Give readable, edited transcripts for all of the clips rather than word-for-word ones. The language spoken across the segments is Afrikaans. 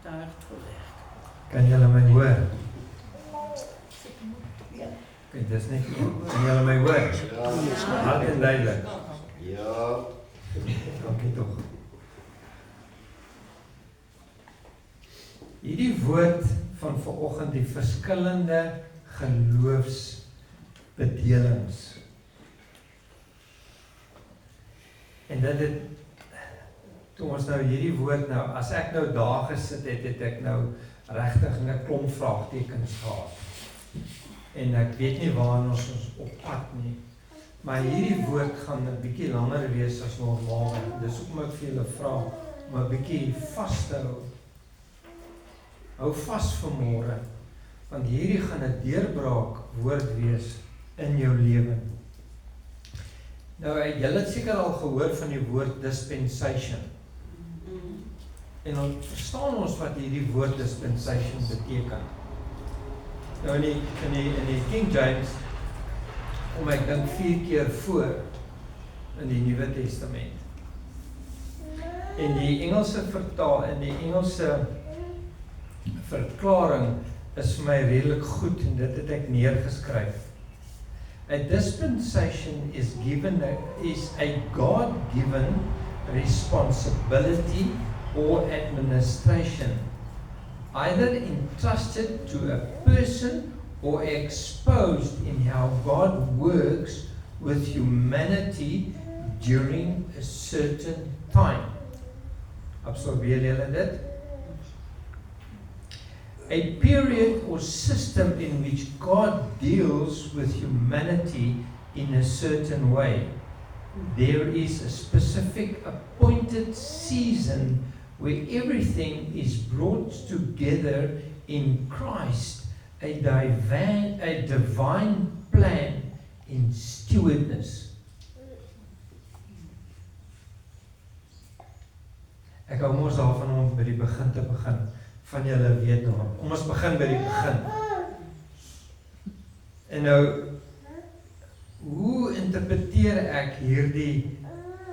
daar toe werk. Kan julle my hoor? Okay, dis net een. Kan julle my hoor? Ja. Hard en duidelik. Ja. Dankie tog. Hierdie woord van vanoggend, die verskillende geloofsbedelings. En dit toe ons nou hierdie woord nou, as ek nou daar gesit het, het ek nou regtig 'n klomp vraagtekens gehad. En ek weet nie waar ons op pad nie. Maar hierdie woord gaan 'n bietjie langer wees as normaal. Dis hoekom ek vir julle vra om 'n bietjie vas te hou. Hou vas vanmôre, want hierdie gaan 'n deurbraak woord wees in jou lewe. Nou, julle het seker al gehoor van die woord dispensation. En dan verstaan ons wat hierdie woord dispensation beteken. Nou in die King James kom ek dink 4 keer voor in die Nuwe Testament. En die Engelse verklaring is vir my redelik goed en dit het ek neergeskryf. A dispensation is a God-given responsibility or administration, either entrusted to a person or exposed in how God works with humanity during a certain time. Absorbeer julle dit? A period or system in which God deals with humanity in a certain way. There is a specific appointed season where everything is brought together in Christ, a divine plan in stewardness. Ek hou mos daarvan om by die begin te begin. Van julle weet nog. Kom ons begin by die begin. En nou, hoe interpreteer ek hierdie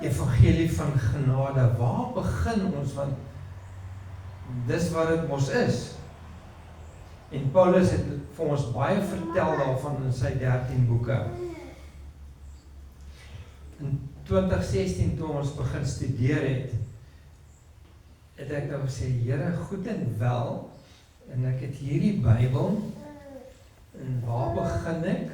evangelie van genade? Waar begin ons? Want dis wat dit mos is. En Paulus het vir ons baie vertel daarvan in sy 13 boeke. In 2016 toe ons begin studeer het ek nou gesê, Here, goed en wel, en ek het hierdie Bybel, en waar begin ek?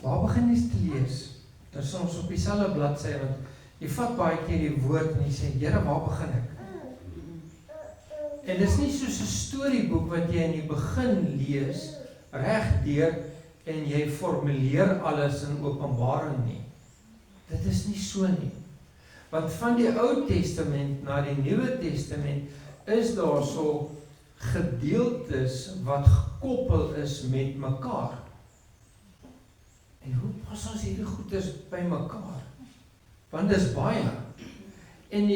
Waar begin jy te lees? Dan is ons op dieselfde bladsy, want jy vat baie keer die woord en jy sê, Here, waar begin ek? En dit is nie soos 'n storieboek wat jy in die begin lees, regdeur, en jy formuleer alles in Openbaring nie. Dit is nie so nie. Want van die Ou Testament na die Nuwe Testament is daar so gedeeltes wat gekoppel is met mekaar. En hoe pas ons hierdie goeders by mekaar? Want dis baie. En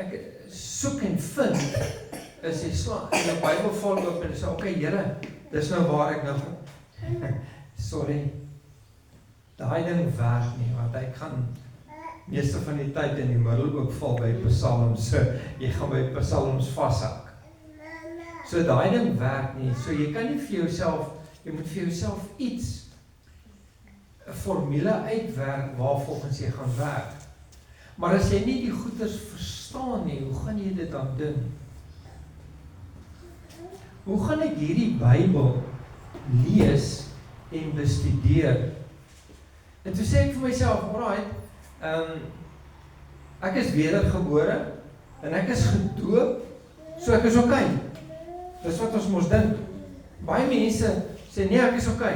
ek soek en vind is die Bybel val oop en sê, okay, Here, dis nou waar ek nou sorry, daai ding werk nie, want ek gaan meeste van die tyd in die middel ook val by psalms, so jy gaan by psalms vashak. So daai ding werk nie, so jy kan nie vir jouself, jy moet vir jouself iets, 'n formule uitwerk waarvolgens jy gaan werk. Maar as jy nie die goeders verstaan nie, hoe gaan jy dit dan doen? Hoe gaan ek hierdie Bybel lees en bestudeer? En toe sê ek vir myself, alright, ek is wedergebore en ek is gedoop, so ek is okay. Dis wat ons mos dink. Baie mense sê nee, ek is okay.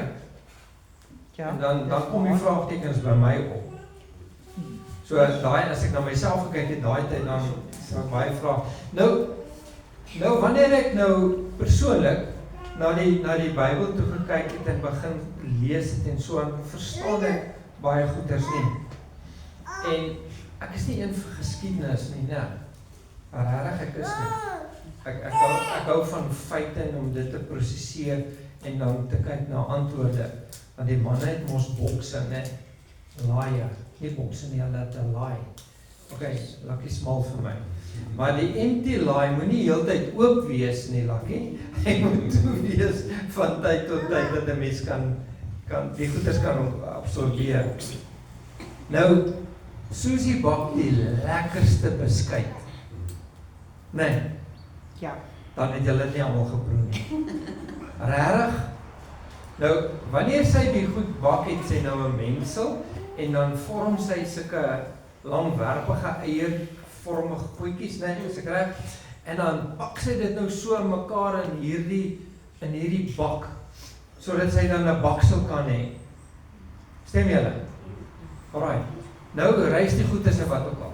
Ja, en dan kom die vraagtekens by my op. So as ek na myself gekyk het daai tyd, dan sal ek baie vrae. Nou wanneer ek nou persoonlik na die Bybel toe gekyk het en begin lees het en so, verstaan ek baie goeders nie. En ek is nie een vir geskiedenis nie, nee. Regtig ek is nie. Ek hou van feite en om dit te prosesseer en dan te kyk na antwoorde. Want die manne het mos bokse, nee. Laie. Nie bokse nie, hulle het 'n laai. Okay, lucky smal vir my. Maar die empty laai moet nie heeltyd oop wees nie, Lakkie. Hy moet toe wees van tyd tot tyd dat 'n mens kan die goeders kan absorbeer. Nou, Susie bak die lekkerste beskuit. Nee. Ja. Dan het julle nie almal geproe nie. Regtig? Nou, wanneer sy die goed bak, het sy nou 'n mengsel en dan vorm sy sulke langwerpige eiervormige goedjies, net as ek reg, en dan pak sy dit nou so in mekaar in hierdie bak, sodat sy dan 'n baksel kan hê. Stem julle? Alraai. Nou reis die goeders en wat ook al.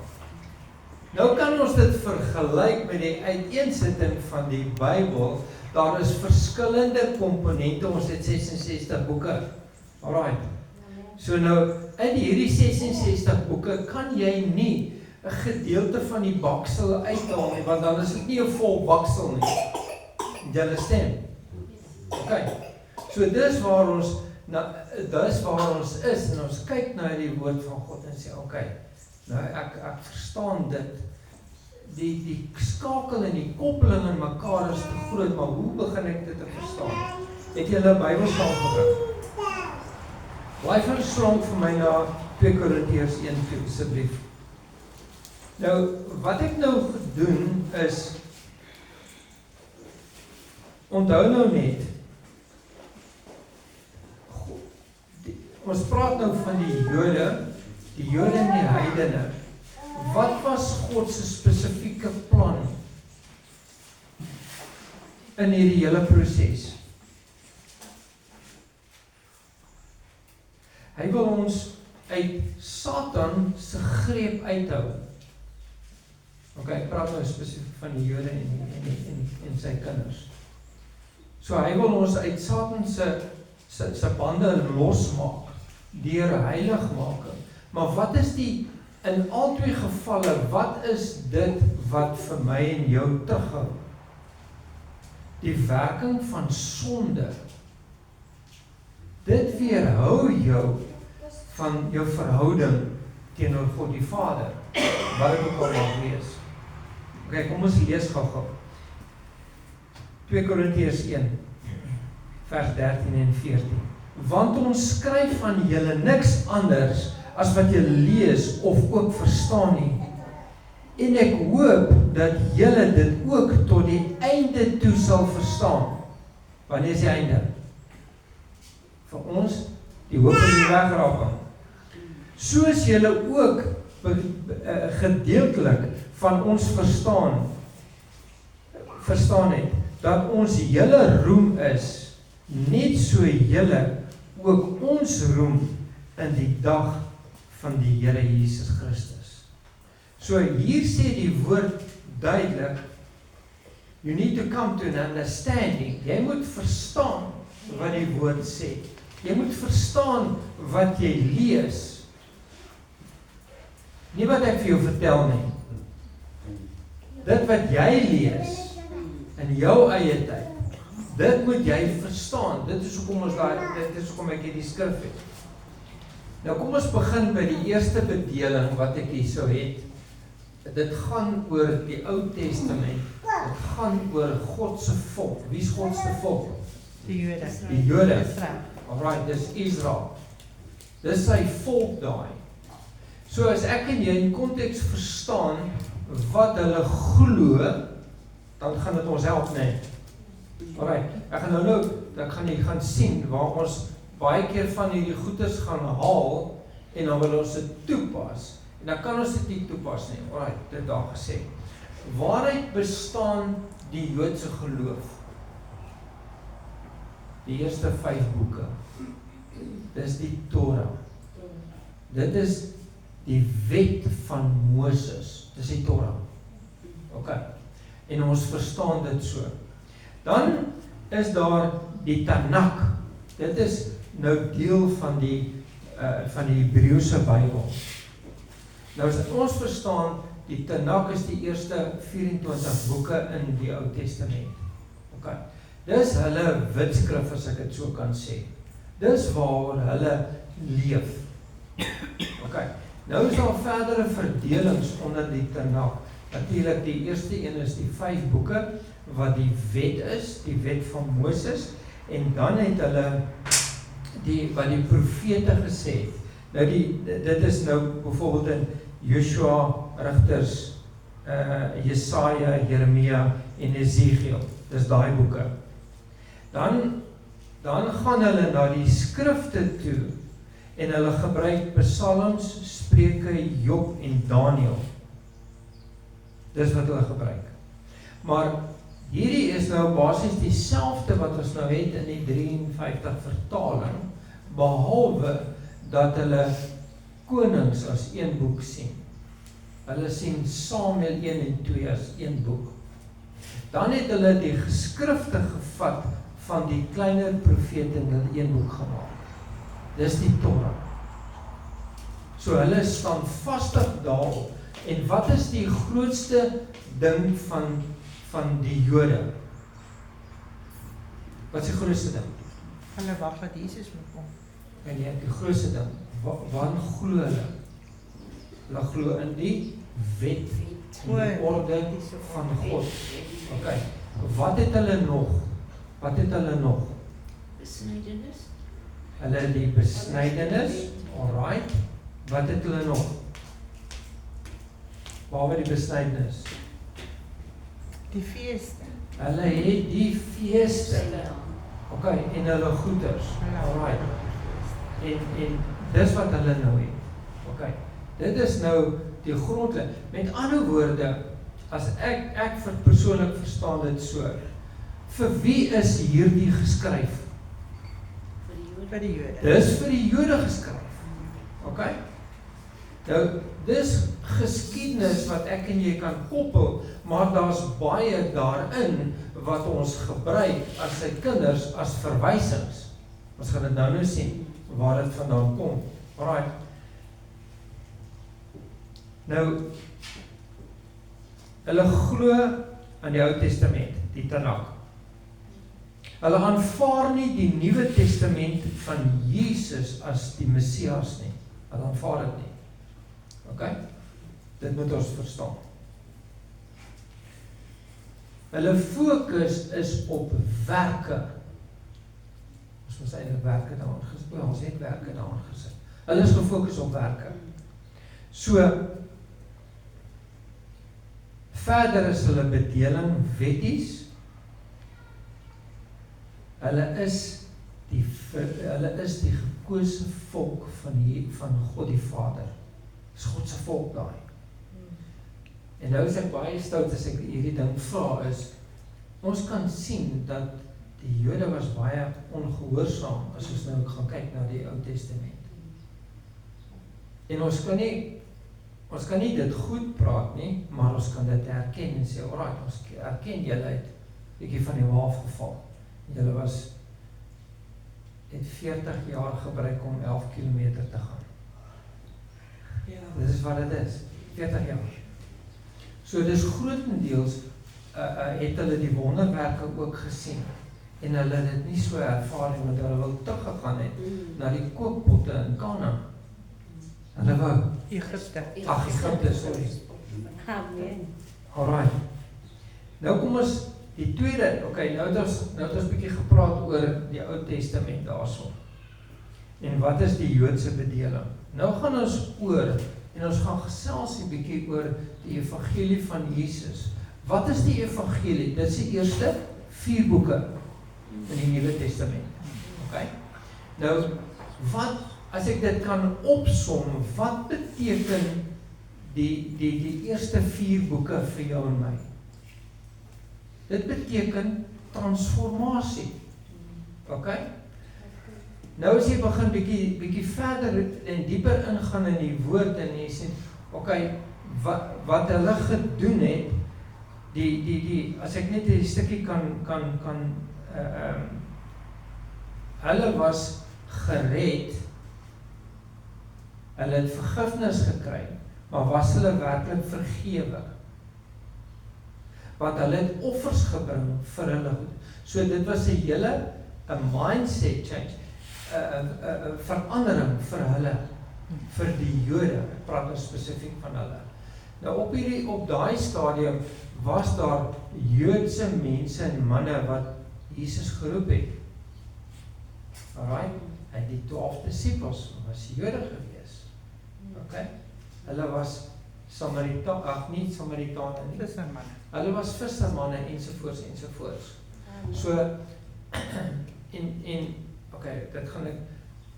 Nou kan ons dit vergelyk met die uiteensetting van die Bybel. Daar is verskillende komponente, ons het 66 boeke. Alraai. So nou, in hierdie 66 boeke kan jy nie 'n gedeelte van die baksel uithaal nie, want dan is dit nie 'n vol baksel nie. Julle stem? OK. So dis waar ons is, en ons kyk na die woord van God en sê, OK, nou ek verstaan dit. Die skakel en die koppeling in mekaar is te groot, maar hoe begin ek dit te verstaan? Het julle 'n Bybel saamgebring? Blaai verslank vir my na 2 Korintiërs 1 toe, asseblief. Nou, wat ek nou gedoen is, onthou nou net, ons praat nou van die Jode en die heidene. Wat was God se spesifieke plan in hierdie hele proses? Hy wil ons uit Satan se greep uithou. OK, ek praat nou spesifiek van die Jode en sy kinders. So hy wil ons uit Satan se bande losmaak deur heiligmaking. Maar wat is in al twee gevalle, wat is dit wat vir my en jou terughou? Die werking van sonde. Dit weerhou jou van jou verhouding teenoor God die Vader, wat dit ook al mag wees. OK, kom ons lees gou-gou. 2 Korintiërs 1, vers 13 en 14. Want ons skryf van julle niks anders as wat jy lees of ook verstaan nie. En ek hoop dat julle dit ook tot die einde toe sal verstaan. Wanneer is die einde? Vir ons, die hoop in die wegraping. Soos julle ook gedeeltelik van ons verstaan het, dat ons julle roem is, net so julle ook ons roem in die dag van die Here Jesus Christus. So hier sê die woord duidelik, you need to come to an understanding. Jy moet verstaan wat die woord sê. Jy moet verstaan wat jy lees. Nie wat ek vir jou vertel nie. Dit wat jy lees in jou eie tyd, dit moet jy verstaan. Dit is hoekom ek hierdie skrif het. Nou kom ons begin by die eerste bedeling wat ek hier sou het. Dit gaan oor die Ou Testament. Dit gaan oor God se volk. Wie is God se volk? Die Jode. Die Jode. Israel. Alright, dis Israel. Dis sy volk daai. So as ek en jy in konteks verstaan wat hulle glo, dan gaan dit ons help, nee. Alright, ek gaan jy gaan sien waar ons baie keer van hierdie goeders gaan haal en dan wil ons dit toepas. En dan kan ons dit nie toepas nie. Alright, dit daar gesê. Waaruit bestaan die Joodse geloof? Die eerste 5 boeke. Dis die Torah. Dit is die wet van Moses. Dis die Torah. OK. En ons verstaan dit so. Dan is daar die Tanakh. Dit is nou deel van die Hebreëse Bybel. Nou as ons verstaan, die Tanakh is die eerste 24 boeke in die Ou Testament. OK. Dis hulle wetskrif, as ek dit so kan sê. Dis waar hulle leef. OK. Nou is daar verdere verdelings onder die Tanakh. Natuurlik die eerste een is die 5 boeke wat die wet is, die wet van Moses, en dan het hulle wat die profete gesê het. Nou dit is nou byvoorbeeld in Joshua, Rigters, Jesaja, Jeremia en Ezekiel. Dis daai boeke. Dan gaan hulle na die skrifte toe en hulle gebruik Psalms, Spreuke, Job en Daniël. Dis wat hulle gebruik. Maar hierdie is nou basies dieselfde wat ons nou het in die 53 vertaling, behalwe dat hulle konings as een boek sien. Hulle sien Samuel 1 en 2 as een boek. Dan het hulle die geskrifte gevat van die kleiner profete in hulle een boek gemaak. Dis die Torah. So hulle staan vastig daarop. En wat is die grootste ding van die Jode? Wat is die grootste ding? Hulle wag dat Jesus moet kom. En die grootste ding, waarin glo hulle? Hulle glo in die wet, in die orde van God. Okay. Wat het hulle nog? Besnydenis. Hulle het die besnydenis, alright. Wat het hulle nog? Behalwe die besnydenis? Die feeste. Hulle het die feeste. Okay, en hulle goeders. Alright. En dis wat hulle nou het. Okay. Dit is nou die grondlyn. Met ander woorde, as ek persoonlik verstaan dit so. Vir wie is hierdie geskryf? Vir die Jode. Dis vir die Jode geskryf. Okay? Nou, dis geskiedenis wat ek en jy kan koppel, maar daar's baie daarin wat ons gebruik as sy kinders as verwysings. Ons gaan dit nou sien waar dit vandaan kom. Alright. Nou, hulle glo aan die Ou Testament, die Tanakh. Hulle aanvaar nie die Nuwe Testament van Jesus as die Messias nie. Hulle aanvaar dit nie. Okay? Dit moet ons verstaan. Hulle fokus is op werke. Ons moet eintlik werke daarin gesit. Ons het werke daarin gesit. Hulle is gefokus op werke. So, verder is hulle bedeling wetties. Hulle is die gekose volk van God die Vader. Dis God se volk daai. En nou is ek baie stout as ek hierdie ding vra is, ons kan sien dat die Jode was baie ongehoorsaam as ons nou gaan kyk na die Ou Testament. En ons kan nie dit goed praat nie, maar ons kan dit erken en sê, alright, ons erken julle het bietjie van die waaf geval. Julle het 40 jaar gebruik om 11 kilometer te gaan. Ja. Dit is wat dit is, 40 jaar. So dis grotendeels het hulle die wonderwerke ook gesien en hulle het dit nie so ervaar nie, want hulle wou teruggegaan het na die kookpotte in Kanaan. Hulle wou Egypte, sorry. Alright. Nou kom ons die tweede, okay, nou het ons bietjie gepraat oor die Ou Testament daarso. En wat is die Joodse bedeling? Nou gaan ons oor, en ons gaan gesels 'n bietjie oor die evangelie van Jesus. Wat is die evangelie? Dit is die eerste 4 boeke in die Nuwe Testament. Okay? Nou, as ek dit kan opsom, wat beteken die eerste 4 boeke vir jou en my? Dit beteken transformasie. Okay? Nou as jy begin bietjie verder en dieper ingaan in die woord en jy sê, okay, wat hulle gedoen het, as ek net 'n stukkie kan hulle was gered, hulle het vergifnis gekry, maar was hulle werklik vergewe? Want hulle het offers gebring vir hulle. So dit was 'n hele mindset change, 'n verandering vir hulle, vir die Jode. Ek praat nou spesifiek van hulle. Nou op daai stadium was daar Joodse mense en manne wat Jesus geroep het. Alright, en die 12 disippels was Jode gewees. Okay? Hulle was nie Samaritane nie. Vissermanne. Hulle was vissermanne ensovoorts. So okay, dit gaan ek,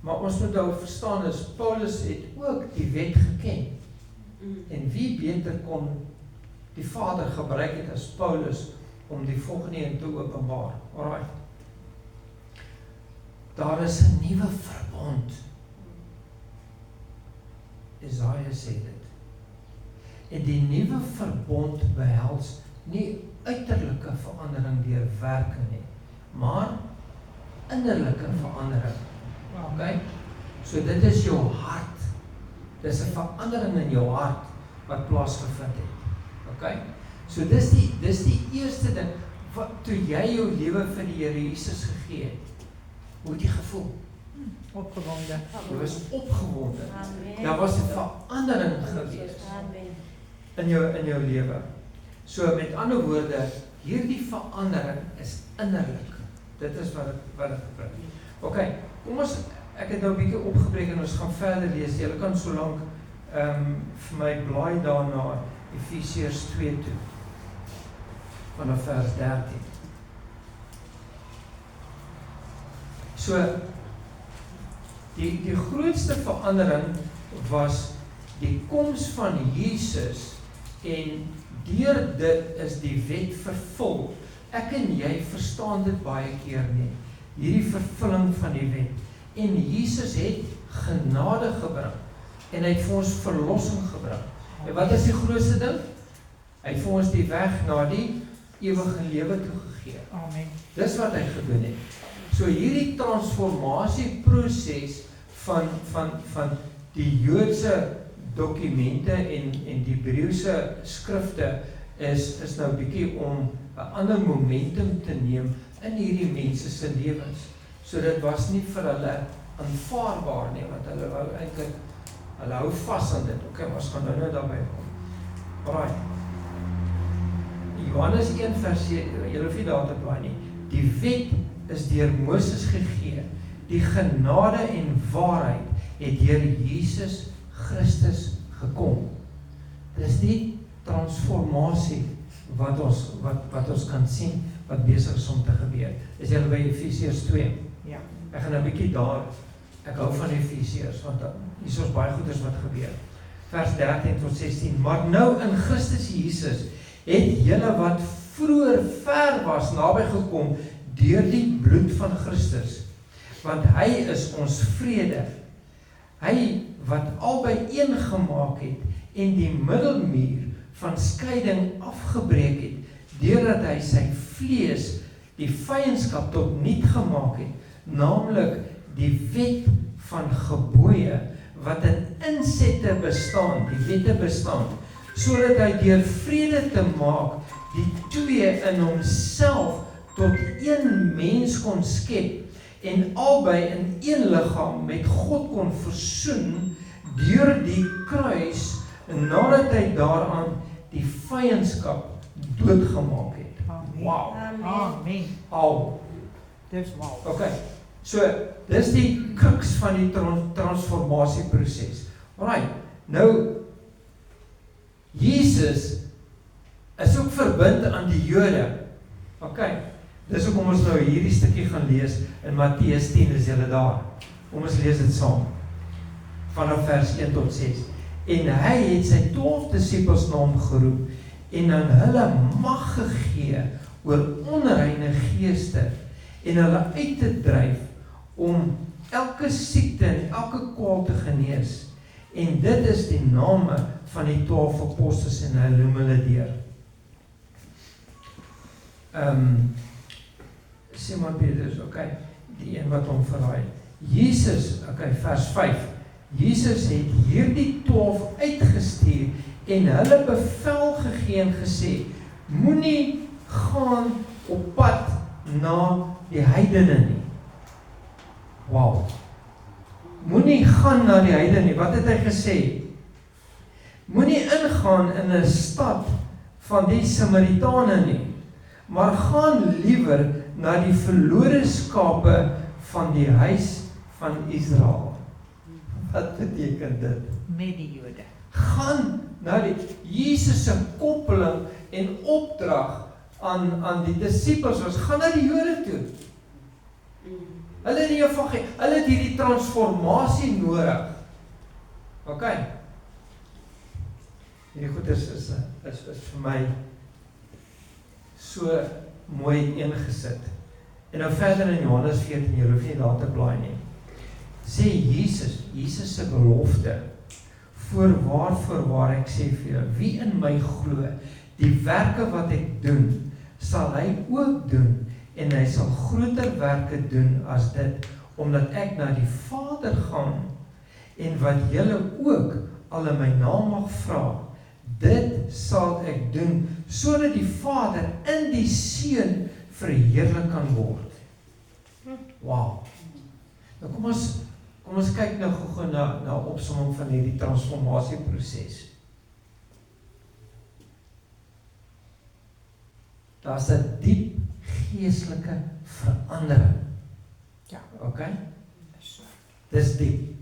maar ons moet nou verstaan is Paulus het ook die wet geken. En wie beter kon die Vader gebruik het as Paulus om die volgende een te openbaar. Alright. Daar is 'n nuwe verbond. Jesaja sê dit. En die nuwe verbond behels nie uiterlike verandering deur werke nie, maar innerlike verandering. Okay? So dit is jou hart. Dis 'n verandering in jou hart wat plaasgevind het. Okay? So dis die eerste ding wat toe jy jou lewe vir die Here Jesus gegee het. Hoe het jy gevoel? Opgewonde. Jy was opgewonde. Daar was 'n verandering gewees in jou lewe. So met ander woorde, hierdie verandering is innerlik. Dit is wat ek gebruik. Okay, kom ons, ek het nou 'n bietjie opgebreek en ons gaan verder lees. Julle kan so lank vir my blaai daarna Efesiërs 2 toe. Vanaf vers 13. So die grootste verandering was die koms van Jesus en deur dit is die wet vervul. Ek en jy verstaan dit baie keer nie. Hierdie vervulling van die wet. En Jesus het genade gebring en hy het vir ons verlossing gebring. En wat is die grootste ding? Hy het vir ons die weg na die ewige lewe toe gegee. Amen. Dis wat hy gedoen het. So hierdie transformasieproses van die Joodse dokumente en die Hebreëse skrifte is nou bietjie om 'n ander momentum te neem in hierdie mense se lewens. So dit was nie vir hulle aanvaarbaar nie, want hulle wou eintlik, hulle hou vas aan dit. Okay, ons gaan nou daarby kom. Alright. Johannes 1 vers 7, julle hoef nie daar te blaai nie. Die wet is deur Moses gegee. Die genade en waarheid het deur Jesus Christus gekom. Dis die transformasie wat ons kan sien wat besig is om te gebeur. Is julle by Efesiërs 2? Ja. Ek gaan 'n bietjie daar. Ek hou van Efesiërs want hier is baie goeders wat gebeur. Vers 13 tot 16. Maar nou in Christus Jesus het julle wat vroeër ver was naby gekom deur die bloed van Christus. Want hy is ons vrede. Hy wat albei een gemaak het en die middelmuur van skeiding afgebreek het, deurdat hy sy vlees die vyandskap tot niet gemaak het, naamlik die wet van gebooie wat in insette bestaan, die wette bestaan, sodat hy deur vrede te maak die twee in homself tot een mens kon skep en albei in een liggaam met God kon versoen deur die kruis nadat hy daaraan die vyandskap doodgemaak het. Amen. Wow. Amen. Al. Dis wow. Okay. So, dis die crux van die transformasieproses. Alright. Nou Jesus is ook verbind aan die Jode. Okay. Dis hoekom ons nou hierdie stukkie gaan lees in Matteus 10, is julle daar. Kom ons lees dit saam. Vanaf vers 1 tot 6. En hy het sy 12 disippels na hom geroep en aan hulle mag gegee oor onreine geeste en hulle uit te dryf om elke siekte en elke kwaal te genees. En dit is die name van die 12 apostels en hy noem hulle deur. Simon Petrus, okay, die een wat hom verraai. Jesus, okay, vers 5. Jesus het hierdie 12 uitgestuur en hulle bevel gegee en gesê, moenie gaan op pad na die heidene nie. Wow. Moenie gaan na die heidene nie. Wat het hy gesê? moenie ingaan in 'n stad van die Samaritane nie, maar gaan liewer na die verlore skape van die huis van Israel. Wat beteken dit? Met die Jode. Gaan na die Jesus se koppeling en opdrag aan die disippels was, gaan na die Jode toe. Hulle het die evangelie, hulle het hierdie transformasie nodig. OK. Hierdie goeders is vir my so mooi ingesit. En nou verder in Johannes 14, jy hoef nie daar te blaai nie. Sê Jesus se belofte, voorwaar ek sê vir jou, wie in my glo, die werke wat ek doen, sal hy ook doen, en hy sal groter werke doen as dit, omdat ek na die Vader gaan, en wat julle ook al in my naam mag vra, dit sal ek doen, sodat die Vader in die Seun verheerlik kan word. Wow. Nou kom ons kyk nou gou na opsomming van hierdie transformasieproses. Daar's 'n diep geestelike verandering. Ja. OK? Dis diep.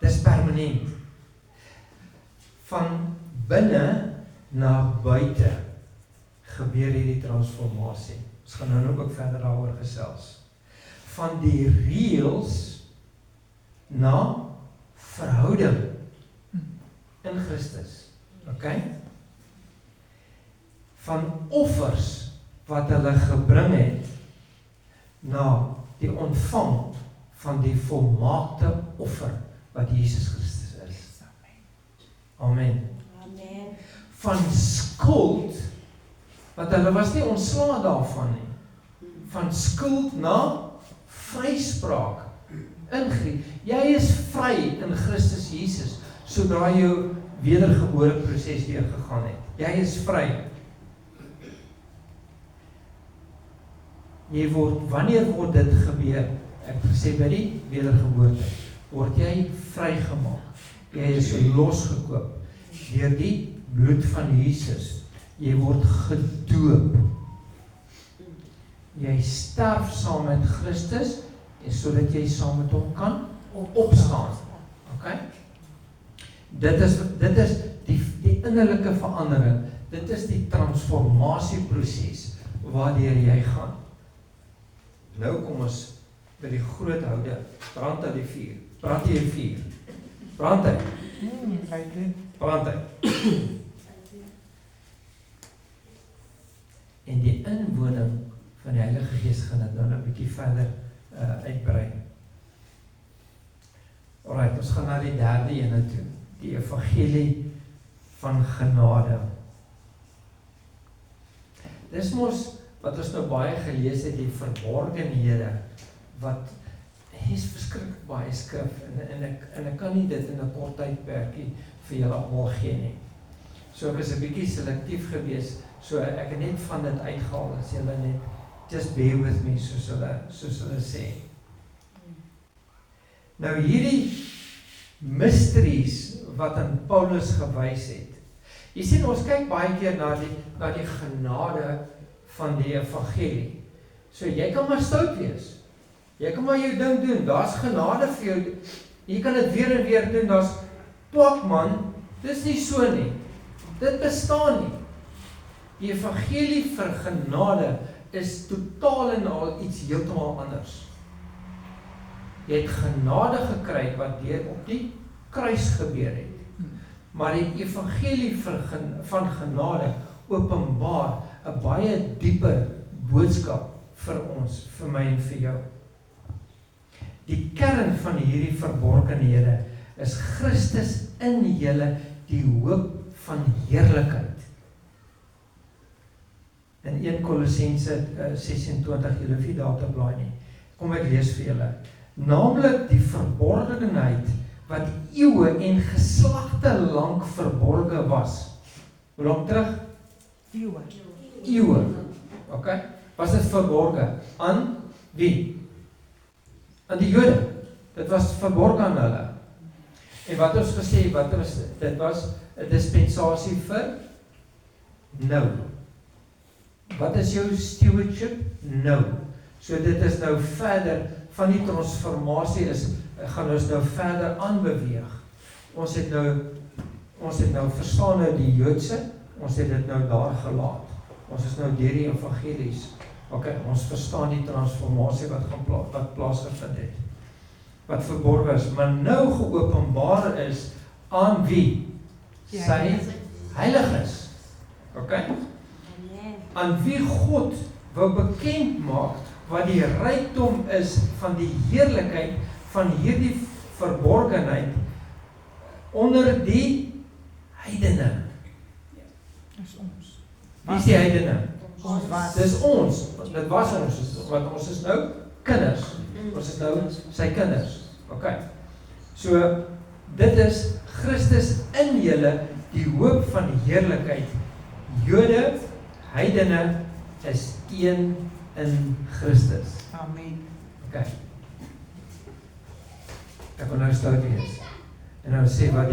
Dis permanent. Van binne na buite gebeur hierdie transformasie. Ons gaan nou ook verder daaroor gesels. Van die reëls na verhouding in Christus. OK? Van offers wat hulle gebring het na die ontvang van die volmaakte offer wat Jesus Christus is. Amen. Amen. Van skuld, want hulle was nie ontslae daarvan nie. Van skuld na vryspraak. Jy is vry in Christus Jesus, sodra jou wedergebore proses deurgegaan het. Jy is vry. Wanneer word dit gebeur? Ek het gesê by die wedergeboorte, word jy vrygemaak. Jy is losgekoop deur die bloed van Jesus. Jy word gedoop. Jy sterf saam met Christus, en sodat jy saam met hom kan opstaan. OK? Dit is die innerlike verandering. Dit is die transformasieproses waardeur jy gaan. Nou kom ons by die groot houde. Brand hy die vuur. Brand hy die vuur. Brand hy. Brand hy. En die inwoning van die Heilige Gees gaan dit nou 'n bietjie verder uitbrei. Alright, ons gaan na die derde ene toe. Die evangelie van genade. Dis mos wat ons nou baie gelees het, die verborgenhede, wat is verskriklik baie skrif, en ek kan nie dit in 'n kort tydperkie vir julle almal gee nie. So ek is 'n bietjie selektief gewees, so ek het net van dit uitgehaal, as julle net, just bear with me, soos hulle sê. Nou hierdie mysteries wat aan Paulus gewys het. Jy sien, ons kyk baie keer na die genade van die evangelie. So jy kan maar stout wees. Jy kan maar jou ding doen. Daar's genade vir jou. Jy kan dit weer en weer doen. Daar's twak man. Dis nie so nie. Dit bestaan nie. Die evangelie vir genade is totaal en al iets heeltemal anders. Jy het genade gekry wat deur op die kruis gebeur het. Maar die evangelie van genade openbaar 'n baie dieper boodskap vir ons, vir my en vir jou. Die kern van hierdie verborgenhede is Christus in julle, die hoop van heerlikheid. In 1 Kolossense 26, julle hoef nie daar te blaai nie. Kom ek lees vir julle. Naamlik die verborgenheid wat eeue en geslagte lank verborge was. Hoe lank terug? Eeue. Okay? Was dit verborge? Aan wie? Aan die Jode. Dit was verborge aan hulle. En wat ons gesê, dit was 'n dispensasie vir nou. Wat is jou stewardship? Nou. So dit is nou verder, van die transformasie gaan ons nou verder aanbeweeg. Ons het nou verstaan nou die Joodse, ons het dit nou daar gelaat. Ons is nou deur die evangelies. Okay, ons verstaan die transformasie wat plaasgevind het. Wat verborge is, maar nou geopenbaar is aan wie? Sy heiliges. Okay? Aan wie God wou bekend maak wat die rykdom is van die heerlikheid van hierdie verborgenheid onder die heidene. Dis ons. Wie is die heidene? Ons was. Dis ons, dit was ons, want ons is nou kinders. Ons is nou sy kinders. Okay. So, dit is Christus in julle, die hoop van die heerlikheid. Jode, heidene is een in Christus. Amen. Okay. Ek wil nou stout wees. En nou sê wat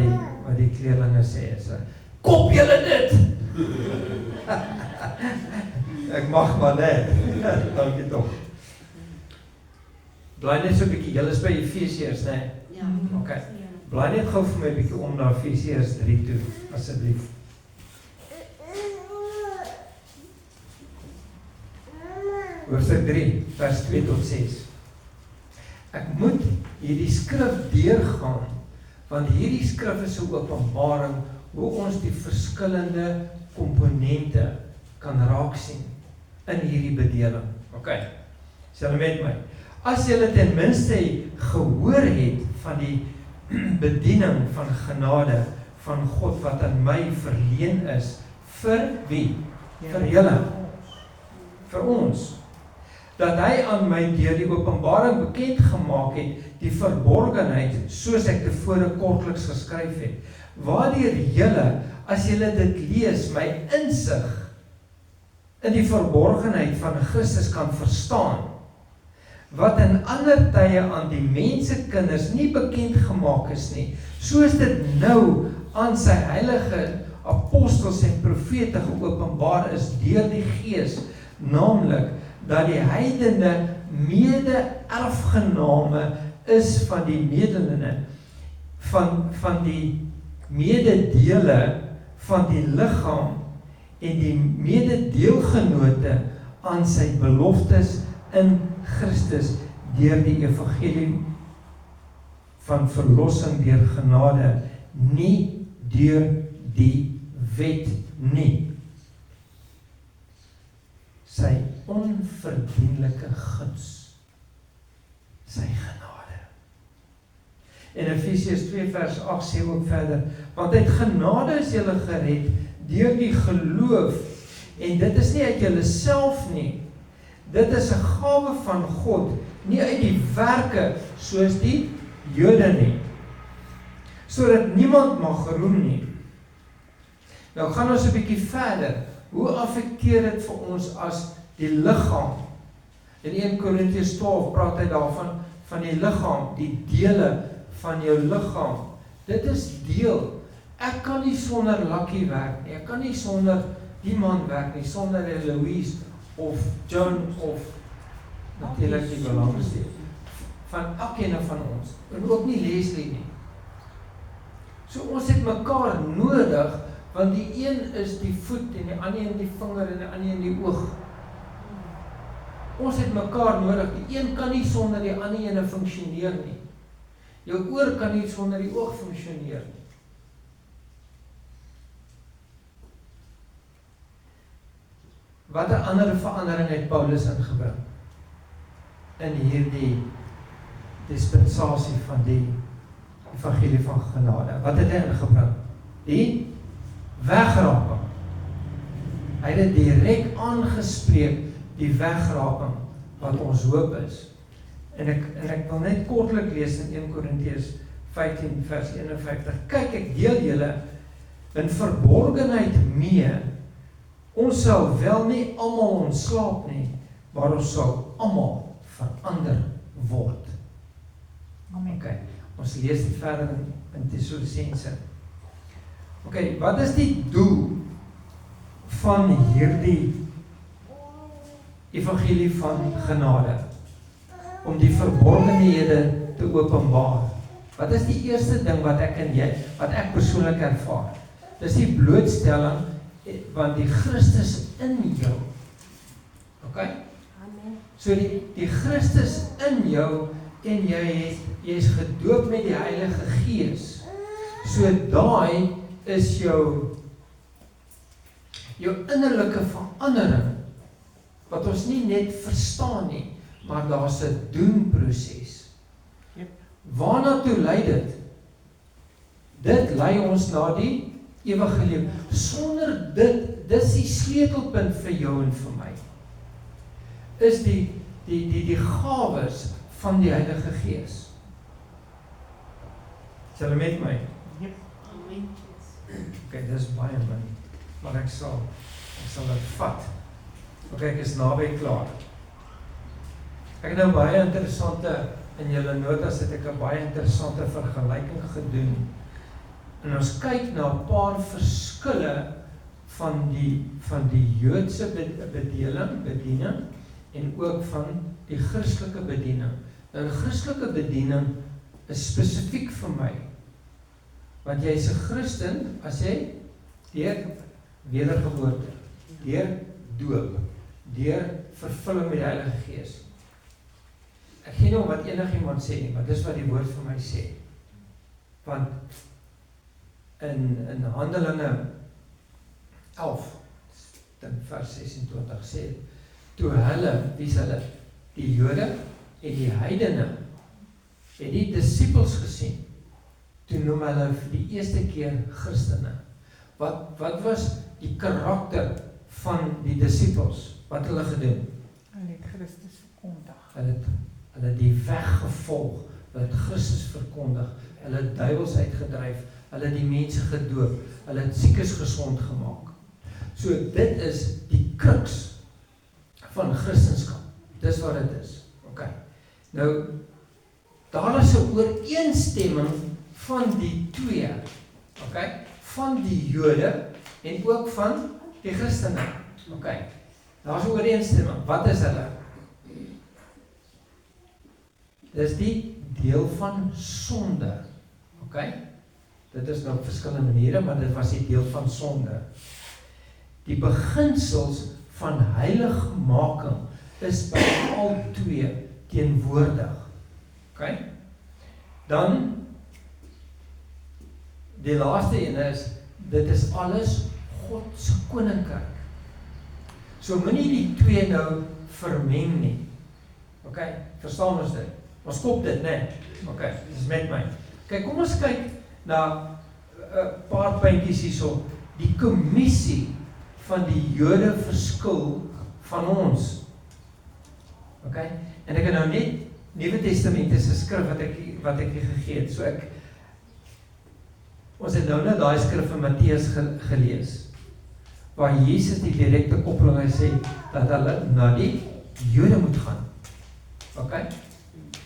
die kleerlinge sê is, kop julle dit! Ek mag maar net. Dankie tog. Blaai net so 'n bietjie, julle is by Efesiërs, né? Ja. Okay. Blaai net gou vir my 'n bietjie om na Efesiërs 3 toe, asseblief. Hoofstuk 3, vers 2 tot 6. Ek moet hierdie skrif deurgaan, want hierdie skrif is 'n openbaring hoe ons die verskillende komponente kan raak sien in hierdie bedeling. Okay. Is julle met my? As julle ten minste gehoor het van die bediening van genade van God wat aan my verleen is, vir wie? Vir julle. Vir ons. Dat hy aan my deur die openbaring bekend gemaak het, die verborgenheid, soos ek tevore kortliks geskryf het, waardeur julle, as julle dit lees, my insig in die verborgenheid van Christus kan verstaan, wat in ander tye aan die mensekinders nie bekend gemaak is nie, soos dit nou aan sy heilige apostels en profete geopenbaar is deur die Gees, naamlik dat die heidene mede-erfgename is van die medelinge, van die mededele van die liggaam en die mededeelgenote aan sy beloftes in Christus deur die evangelie van verlossing deur genade, nie deur die wet nie. Sy onverdienlike guns, sy genade. En Efesiërs 2 vers 8 sê ook verder, want uit genade is julle gered deur die geloof, en dit is nie uit julleself nie, dit is 'n gawe van God, nie uit die werke soos die Jode nie, sodat niemand mag roem nie. Nou gaan ons 'n bietjie verder. Hoe affekteer dit vir ons as die liggaam? In 1 Korintiërs 12 praat hy daarvan van die liggaam, die dele van jou liggaam. Dit is deel. Ek kan nie sonder Lucky werk nie. Ek kan nie sonder die man werk nie, sonder Louise of John of natuurlik die belangrikste van elkeen van ons. En ook nie Leslie nie. So ons het mekaar nodig, want die een is die voet en die ander een die vinger en die ander een die oog. Ons het mekaar nodig. Die een kan nie sonder die ander een funksioneer nie. Jou oor kan nie sonder die oog funksioneer nie. Wat 'n ander verandering het Paulus ingebring in hierdie dispensasie van die evangelie van genade? Wat het hy ingebring? Die wegraping. Hy het dit direk aangespreek, die wegraping wat ons hoop is. En ek wil net kortlik lees in 1 Korintiërs 15 vers 51. Kyk, ek deel julle in verborgenheid mee. Ons sal wel nie almal ontslaap nie, maar ons sal almal verander word. Amen. Okay, ons lees dit verder in Tessalonisense. Ok, wat is die doel van hierdie evangelie van genade? Om die verborgenhede te openbaar. Wat is die eerste ding wat ek en jy, wat ek persoonlik ervaar? Dis die blootstelling van die Christus in jou. Ok? Amen. So die Christus in jou en jy is gedoop met die Heilige Gees. So daai is jou innerlike verandering wat ons nie net verstaan nie, maar daar's 'n doenproses. Yep. Waarna toe lei dit? Dit lei ons na die ewige lewe. Sonder dit, dis die sleutelpunt vir jou en vir my. Is die gawes van die Heilige Gees. Is julle met my? Amen. Ok, dis baie min, maar ek sal dit vat. Ok, ek is naby klaar. Ek het nou baie interessante, in julle notas het ek 'n baie interessante vergelyking gedoen. En ons kyk na 'n paar verskille van die Joodse bediening en ook van die Christelike bediening. Nou, die Christelike bediening is spesifiek vir my. Want jy is 'n Christen as jy deur wedergeboorte, deur doop, deur vervulling met die Heilige Gees. Ek gee nie om wat enigiemand sê nie, maar dis wat die woord vir my sê. Want in Handelinge 11, vers 26 sê, toe hulle, wie is hulle? Die Jode en die heidene, het die disippels gesien, toe noem hulle vir die eerste keer Christene. Wat was die karakter van die disippels? Wat hulle gedoen? Hulle het Christus verkondig. Hulle het die weg gevolg, hulle het Christus verkondig, hulle het duiwels uitgedryf, hulle het die mense gedoop, hulle het siekes gesond gemaak. So dit is die kruks van Christendom. Dis wat dit is. Ok. Nou, daar is 'n ooreenstemming van die twee. Ok. Van die Jode en ook van die Christene. Ok. Daar is 'n ooreenstemming. Wat is hulle? Dis die deel van sonde. Ok. Dit is nou op verskillende maniere, maar dit was die deel van sonde. Die beginsels van heiligmaking is by al twee teenwoordig. Ok? Dan, die laaste ene is, dit is alles God se koninkryk. So moenie die twee nou vermeng nie. Ok, verstaan ons dit? Ons kop dit, né? Ok, dis met my. Kyk, kom ons kyk na 'n paar puntjies hierso. Die kommissie van die Jode verskil van ons. Ok, en ek het nou net Nuwe Testamentiese skrif wat ek hier gegee het. So ons het nou net daai skrif van Matteus gelees, waar Jesus die direkte koppeling, hy sê, dat hulle na die Jode moet gaan. Ok?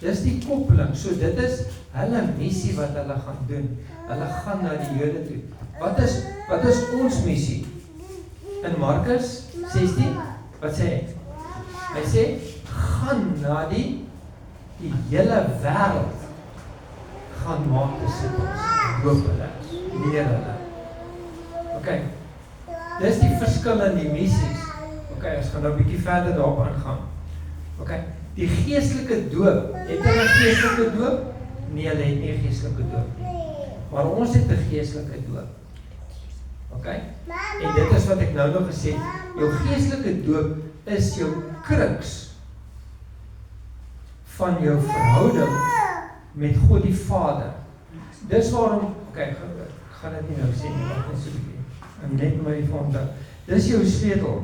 Dis die koppeling, so dit is hulle missie wat hulle gaan doen. Hulle gaan na die Jode toe. Wat is ons missie? In Markus 16, wat sê hy? Hy sê, gaan na die hele wêreld, gaan maak disippels, doop hulle, leer hulle. Ok, dis die verskil in die missies. Ok, ons gaan nou 'n bietjie verder daarop aangaan. Ok, die geestelike doop, het hulle 'n geestelike doop? Nee, hulle het nie 'n geestelike doop nie. Maar ons het 'n geestelike doop. Ok, en dit is wat ek nou nog gesê het, jou geestelike doop is jou kruks van jou verhouding met God die Vader. Dis waarom, ok, ek gaan dit nie nou sê nie, maar net so 'n bietjie. En net my vonde. Dis jou sleutel.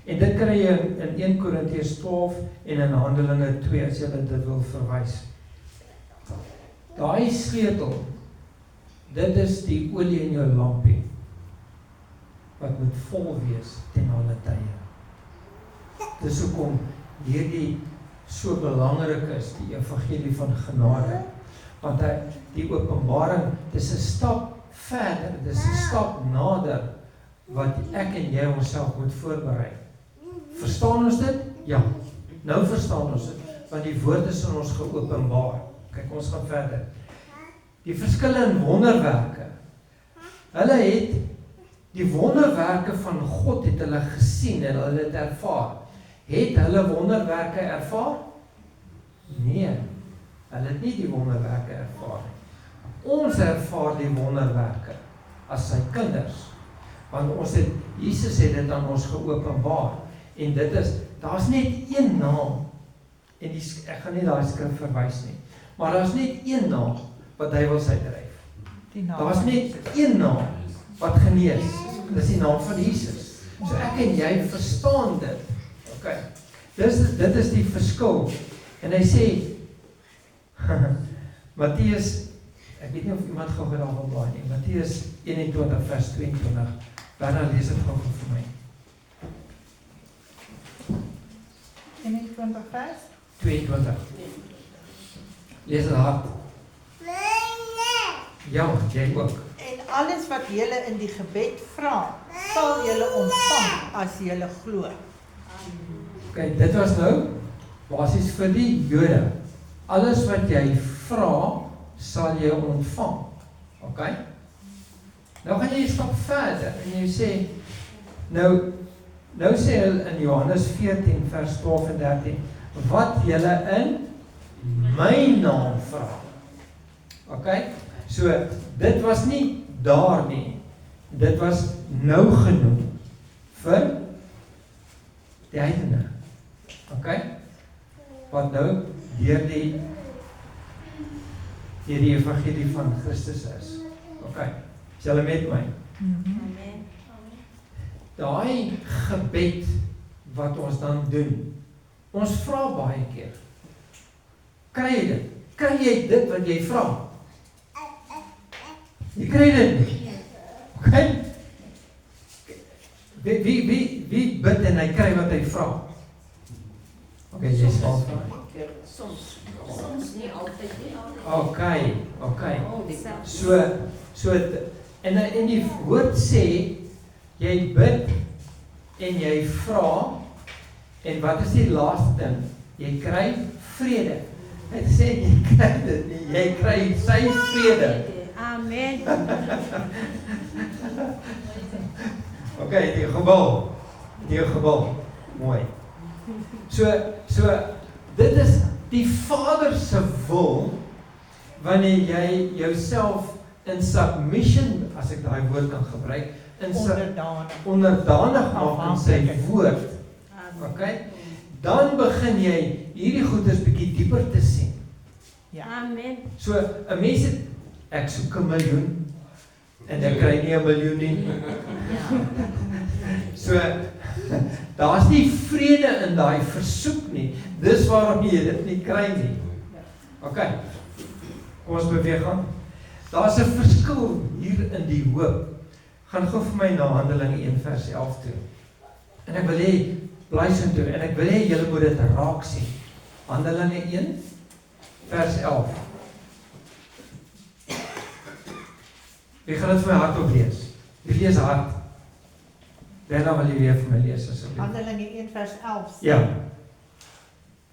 En dit kry jy in 1 Korintiërs 12 en in Handelinge 2 as jy dit wil verwys. Daai sleutel, dit is die olie in jou lampie wat moet vol wees ten alle tye. Dis hoekom hierdie so belangrik is, die evangelie van genade, want die openbaring, dis 'n stap verder, dis 'n stap nader, wat ek en jy onsself moet voorberei. Verstaan ons dit? Ja. Nou verstaan ons dit, want die woord is in ons geopenbaar. Kyk, ons gaan verder. Die verskille in wonderwerke. Hulle het die wonderwerke van God het hulle gesien en hulle het ervaar. Het hulle wonderwerke ervaar? Nee. Hulle het nie die wonderwerke ervaar nie. Ons ervaar die wonderwerke as sy kinders. Want Jesus het dit aan ons geopenbaar. En dit is, daar's net een naam. En ek gaan nie daai skrif verwys nie. Maar daar's net een naam wat duiwels uitdryf. Daar's net een naam wat genees. Dis die naam van Jesus. So ek en jy verstaan dit. Okay. Dit is die verskil. En hy sê Matteus, ek weet nie of iemand gou daar wil blaai nie. Matteus 21 vers 22. Bernard, lees dit gou vir my. 21 vers? 22. Lees dit hard. Ja, jy ook. En alles wat julle in die gebed vra, sal julle ontvang as julle glo. Okay, dit was nou basies vir die Jode. Alles wat jy vra, sal jy ontvang. Okay? Nou gaan jy 'n stap verder en jy sê, nou sê hy in Johannes 14 vers 12 en 13, wat julle in my naam vra. Okay? So, dit was nie daar nie. Dit was nou genoem vir die heidene. Okay? Wat nou deur die evangelie van Christus is. Okay? Is julle met my? Amen. Daai gebed wat ons dan doen. Ons vra baie keer. Kry jy dit? Kry jy dit wat jy vra? Jy kry dit nie. Okay? Wie bid en hy kry wat hy vra? Okay, jy sal vra. Soms nie altyd nie. Okay. So en die woord sê jy bid en jy vra en wat is die laaste ding? Jy kry vrede. Hy sê jy kry dit nie, jy kry sy vrede. Amen. Okay, die gebal. Mooi. So dit is die Vader se wil wanneer jy jouself in submission, as ek daai woord kan gebruik, onderdanig maak aan sy woord. Okay? Dan begin jy hierdie goeders bietjie dieper te sien. Amen. So 'n mens het, ek soek 'n miljoen en ek kry nie 'n miljoen nie. So daar's nie vrede in daai versoek nie. Dis waarom jy dit nie kry nie. Okay. Kom ons beweeg aan. Daar's 'n verskil hier in die hoop. Gaan gou vir my na Handelinge 1 vers 11 toe. En ek wil hê bly so toe en ek wil hê julle moet dit raak sien. Handelinge 1 vers 11. Ek gaan dit vir my hardop lees. Wie lees hard? Daarna wil jy weer vir my lees asseblief. Handelinge 1 vers 11. Ja.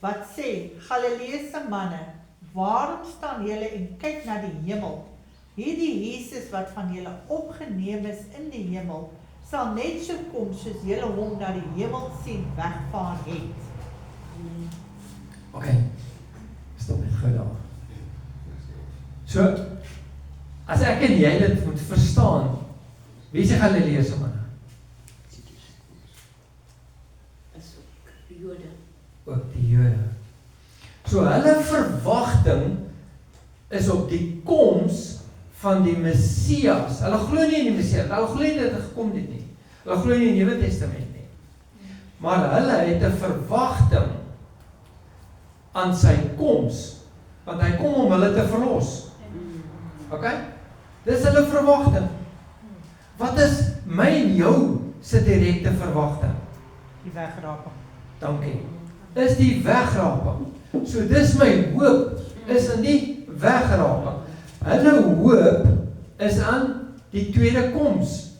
Wat sê, Galileese manne, waarom staan julle en kyk na die hemel? Hierdie Jesus wat van julle opgeneem is in die hemel, sal net so kom soos julle hom na die hemel sien wegvaar het. Okay. Stop net gou daar. So, as ek en jy dit moet verstaan, wie is die Galileese manne? Jode. Ook die Jode. So hulle verwagting is op die koms van die Messias. Hulle glo nie in die Messias, hulle glo nie dat hy gekom het nie. Hulle glo nie in die Nuwe Testament nie. Maar hulle het 'n verwagting aan sy koms, want hy kom om hulle te verlos. Okay? Dis hulle verwagting. Wat is my en jou se direkte verwagting? Die wegraping. Dankie. Is die wegraping. So dis my hoop, is in die wegraping. Hulle hoop is aan die tweede koms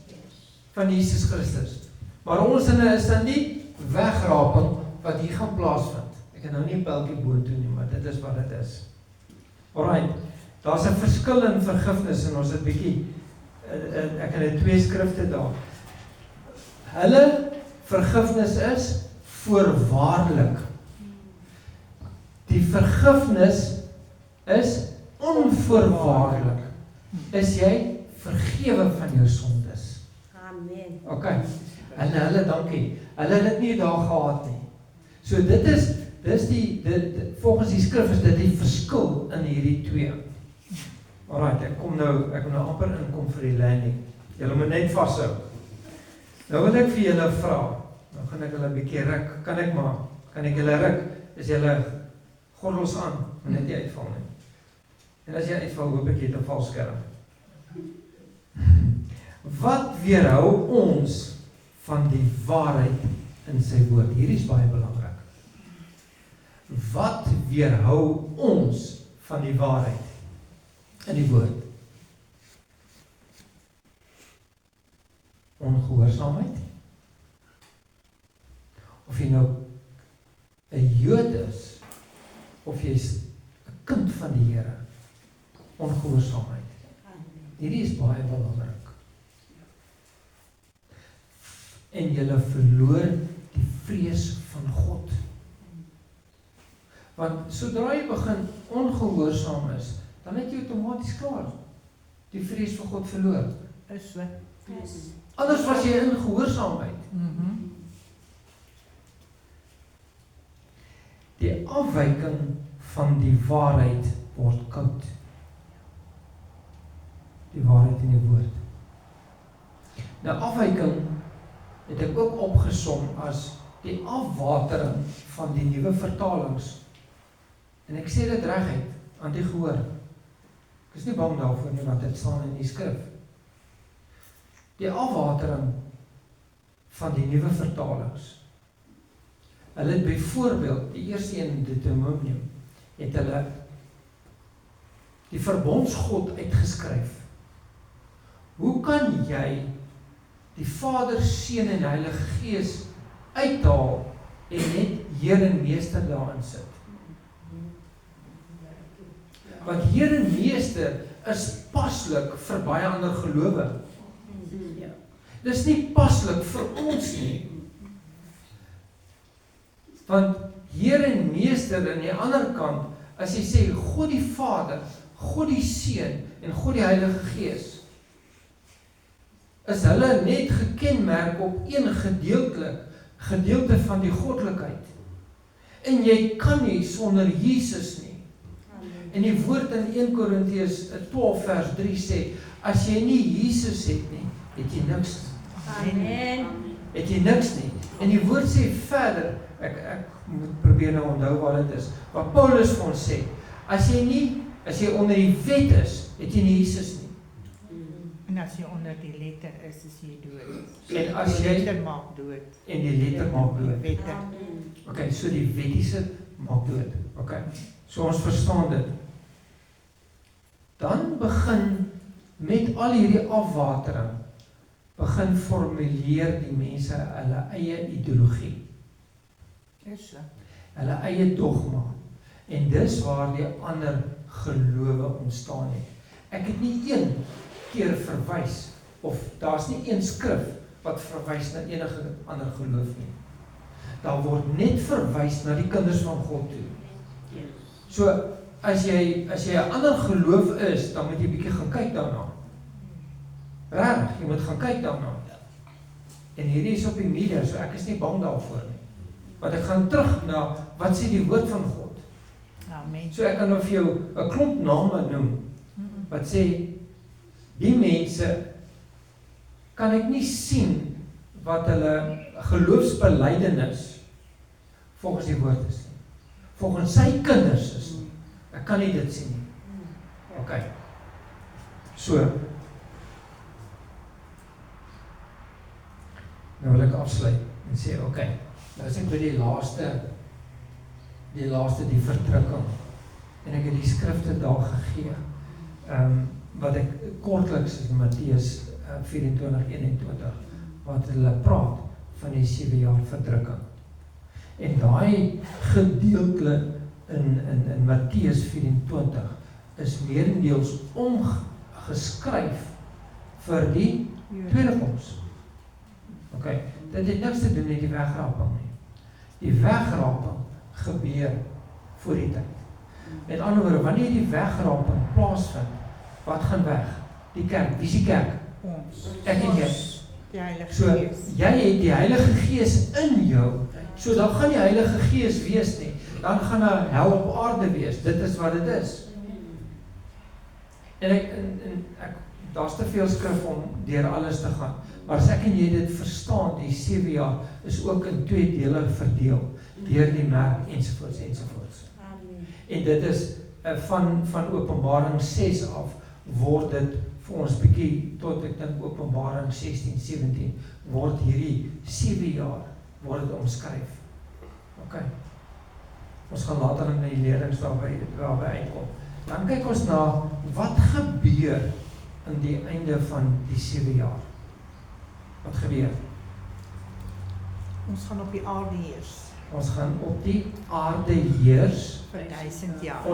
van Jesus Christus. Maar ons is dan die wegraping wat hier gaan plaasvind. Ek het nou nie 'n pyltjie boontoe nie, maar dit is wat dit is. Alright, daar's 'n verskil in vergifnis en ons het bietjie, ek het 2 skrifte daar. Hulle vergifnis is voorwaardelik. Die vergifnis is onvoorwaardelik. Is jy vergewe van jou sondes? Amen. Okay. En hulle, dankie. Hulle het dit nie daar gehad nie. So dis die volgens die skrif is dit die verskil in hierdie 2. Alright, ek kom nou amper inkom vir die landing. Julle moet net vashou. Nou wil ek vir julle vra. Nou gaan ek hulle 'n bietjie ruk. Kan ek julle ruk? Is julle gordels aan? Moet net nie uitval nie. En as jy uitval, hoop ek jy het 'n valskerm. Wat weerhou ons van die waarheid in sy woord? Hierdie is baie belangrik. Wat weerhou ons van die waarheid in die woord? Ongehoorsaamheid? Of jy nou 'n Jood is, of jy's 'n kind van die Here, ongehoorsaamheid. Hierdie is baie belangrik. En julle verloor die vrees van God. Want sodra jy begin ongehoorsaam is, dan het jy outomaties klaar die vrees vir God verloor. Is so. Anders was jy in gehoorsaamheid. Die afwyking van die waarheid word koud. Die waarheid in die woord. Nou afwyking het ek ook opgesom as die afwatering van die nuwe vertalings. En ek sê dit reguit aan die gehoor. Ek is nie bang daarvoor nie, want dit staan in die skrif. Die afwatering van die nuwe vertalings. Hulle het byvoorbeeld, die eerste een in Deuteronomium, het hulle die verbondsgod uitgeskryf. Hoe kan jy die Vader, Seun en Heilige Gees uithaal en net Heer en Meester daarin sit? Want Heer en Meester is paslik vir baie ander gelowe. Dis nie paslik vir ons nie. Want Heer en Meester aan die ander kant, as jy sê God die Vader, God die Seun en God die Heilige Gees, is hulle net gekenmerk op een gedeelte van die goddelikheid. En jy kan nie sonder Jesus nie. En die woord in 1 Korintiërs 12 vers 3 sê, as jy nie Jesus het nie, het jy niks. Amen. Het jy niks nie. En die woord sê verder, ek moet probeer nou onthou wat dit is, wat Paulus vir ons sê, as jy onder die wet is, het jy nie Jesus nie. En as jy onder die letter is jy dood. En as jy die letter maak dood. En die letter maak dood. Die wette. Okay, so die wettiese maak dood. Okay, so ons verstaan dit. Dan begin met al hierdie afwatering, begin formuleer die mense hulle eie ideologie. Is so. Hulle eie dogma. En dis waar die ander gelowe ontstaan het. Ek het nie een keer verwys, of daar's nie een skrif wat verwys na enige ander geloof nie. Daar word net verwys na die kinders van God toe. So, as jy 'n ander geloof is, dan moet jy bietjie gaan kyk daarna. Regtig, jy moet gaan kyk daarna. En hierdie is op die media, so ek is nie bang daarvoor nie. Want ek gaan terug na, wat sê die woord van God? Amen. So ek kan nou vir jou 'n klomp name noem, wat sê, die mense, kan ek nie sien, wat hulle geloofsbelydenis, volgens die woord is nie. Volgens sy kinders is nie. Ek kan nie dit sien nie. Ok. So. Nou wil ek afsluit en sê, ok, nou is ek by die laaste die verdrukking. En ek het die skrifte daar gegee. wat ek kortliks is in Matteus 24:21, wat hulle praat van die 7 jaar verdrukking. En daai gedeelte in Matteus 24 is meerendeels omgeskryf vir die tweede koms. Ok, dit het niks te doen met die wegraping nie. Die wegraping gebeur voor die tyd. Met ander woorde, wanneer die wegraping plaasvind, wat gaan weg? Die kerk. Wie is die kerk? Ons. Ek en jy. Die Heilige So, Gees. jy het die Heilige Gees in jou, so dan gaan die Heilige Gees wees nie, dan gaan 'n hel op aarde wees, dit is wat dit is. En ek daar's te veel skrif om deur alles te gaan, maar as ek en jy dit verstaan, die 7 jaar is ook in 2 dele verdeel, deur die merk ensovoorts ensovoorts. Amen. En dit is van Openbaring 6 af, word dit vir ons bietjie, tot ek dink Openbaring 16, 17, word hierdie 7 jaar, word dit omskryf. Ok. Ons gaan later in die lerings daarby uitkom. Dan kyk ons na, wat gebeur in die einde van die 7 jaar? Wat gebeur? Ons gaan op die aarde heers. Ons gaan op die aarde heers. Vir 1000 jaar.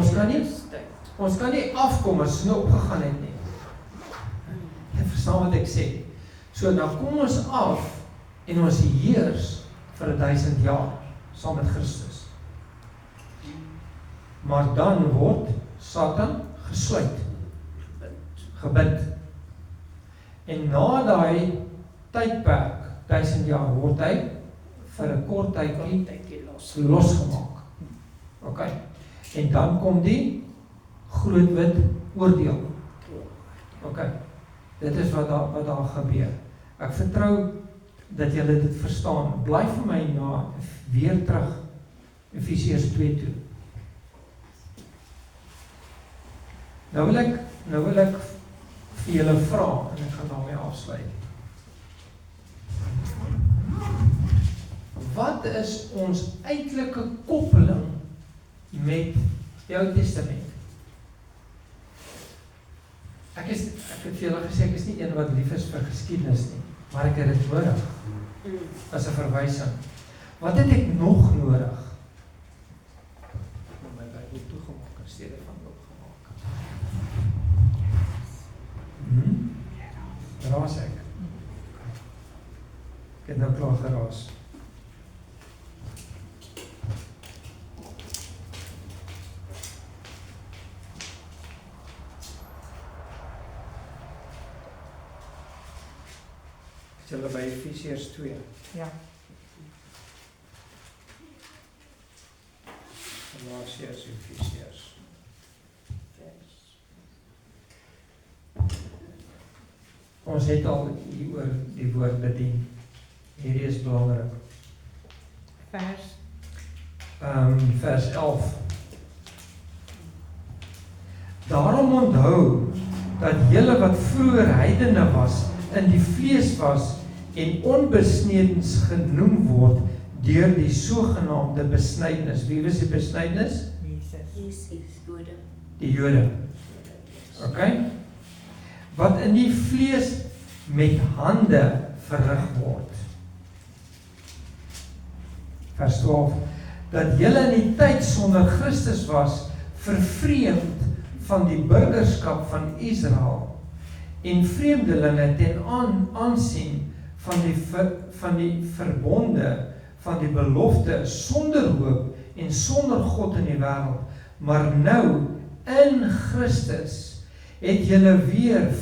Ons kan nie afkom as ons nou opgegaan het nie. Jy verstaan wat ek sê. So dan kom ons af en ons heers vir 1000 jaar saam met Christus. Maar dan word Satan gesluit, gebind. En na daai tydperk, 1000 jaar, word hy vir 'n kort tydjie losgemaak. Ok. En dan kom die groot wit oordeel. Ok. Dit is wat daar gebeur. Ek vertrou dat julle dit verstaan. Bly vir my weer terug Efesiërs 2 toe. Nou wil ek vir julle vra, en ek gaan daarmee afsluit. Wat is ons uitlike koppeling met die Ou Testament? Ek het vir julle gesê, ek is nie een wat lief is vir geskiedenis nie, maar ek het dit nodig, as 'n verwysing. Wat het ek nog nodig? My Bybel toegemaak in steede van oopgemaak. Raas ek. Ek het nou klaar geraas. Julle by Efesiërs 2. Ja. Galasiërs, Efesiërs. Ons het al hier oor die woord bedien. Hierdie is belangrik. Vers 11. Daarom onthou dat julle wat vroeër heidene was, in die vlees was en onbesnedens genoem word deur die sogenaamde besnydenis. Wie was die besnydenis? Jesus. Die Jode. Ok? Wat in die vlees met hande verrig word. Vers 12. Dat julle in die tyd sonder Christus was, vervreemd van die burgerskap van Israel en vreemdelinge ten aansien van die verbonde, van die belofte, sonder hoop en sonder God in die wêreld. Maar nou, in Christus, het julle weer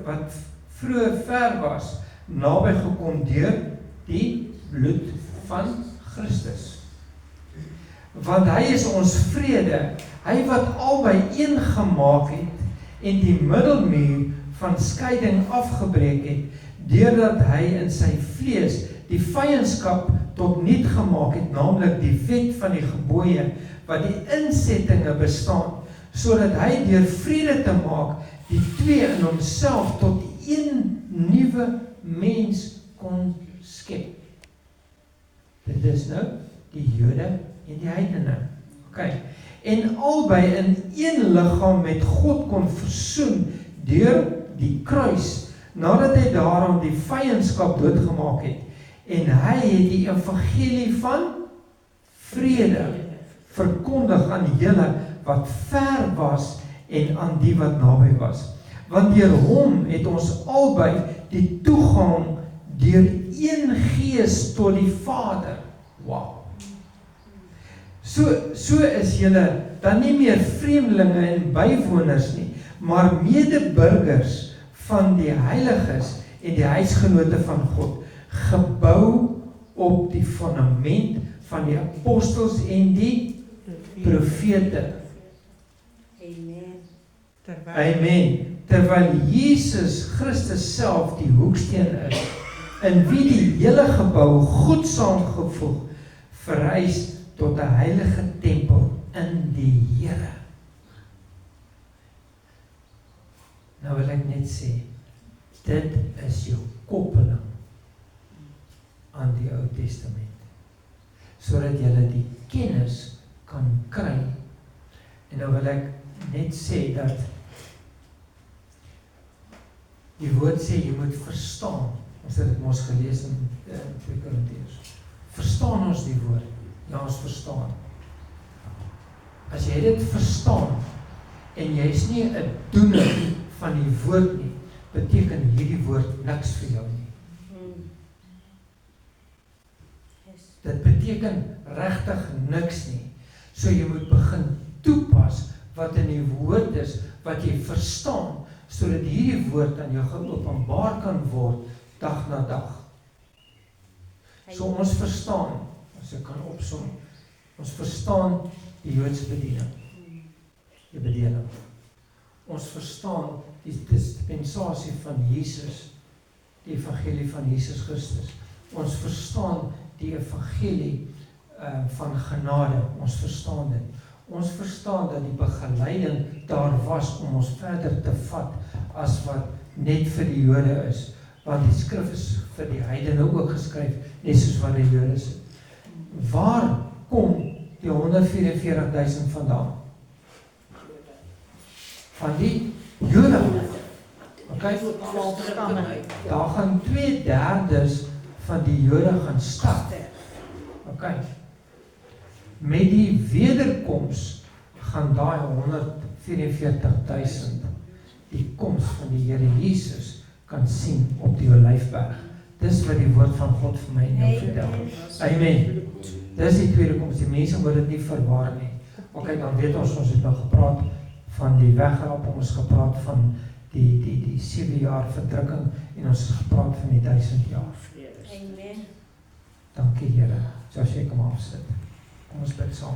wat vroeër ver was, naby gekom deur die bloed van Christus. Want hy is ons vrede, hy wat albei een gemaak het en die middelmuur van skeiding afgebreek het, deurdat hy in sy vlees die vyandskap tot niet gemaak het, naamlik die wet van die gebooie, wat die insettinge bestaan, sodat hy deur vrede te maak, die twee in homself tot een nuwe mens kon skep. Dit is nou die Jode en die heidene. Okay. En albei in een liggaam met God kon versoen deur die kruis, nadat hy daarom die vyandskap doodgemaak het. En hy het die evangelie van vrede verkondig aan julle wat ver was en aan die wat naby was. Want deur hom het ons albei die toegang deur een gees tot die Vader. Wow. So is julle dan nie meer vreemdelinge en bywoners nie, maar medeburgers van die heiliges en die huisgenote van God, gebou op die fundament van die apostels en die profete. Amen. Terwyl Jesus Christus self die hoeksteen is, in wie die hele gebou goed saamgevoeg verrys tot 'n heilige tempel in die Here. Nou wil ek net sê, dit is jou koppeling aan die Ou Testament, sodat jy die kennis kan kry. En nou wil ek net sê dat die woord sê, jy moet verstaan. Ons het dit mos gelees in 2 Korintiërs. Verstaan ons die woord? Ja, ons verstaan. As jy dit verstaan, en jy is nie 'n doener van die woord nie, beteken hierdie woord niks vir jou nie. Dit beteken regtig niks nie. So jy moet begin toepas wat in die woord is, wat jy verstaan, sodat hierdie woord aan jou geopenbaar kan word, dag na dag. So ons verstaan, as ek kan opsom, ons verstaan die Joodse bediening, die bedeling. Ons verstaan die dispensasie van Jesus, die evangelie van Jesus Christus. Ons verstaan die evangelie van genade, ons verstaan dit. Ons verstaan dat die begeleiding daar was om ons verder te vat as wat net vir die Jode is, want die skrif is vir die heidene ook geskryf, net soos wat die Jode is. Waar kom die 144.000 vandaan? Van die Jode. Okay? Daar gaan 2/3 van die Jode gaan stap. Okay. Met die wederkoms gaan daai 144.000 die koms van die Here Jesus kan sien op die Olyfberg. Dis wat die woord van God vir my en jou vertel. Amen. Dis die tweede koms. Die mense moet dit nie verwar nie. Okay, dan weet ons het nou gepraat van die wegraping, ons gepraat van die 7 jaar verdrukking en ons het gepraat van die 1000 jaar. Amen. Dankie Here. So as jy kom afsit. Kom ons bid saam.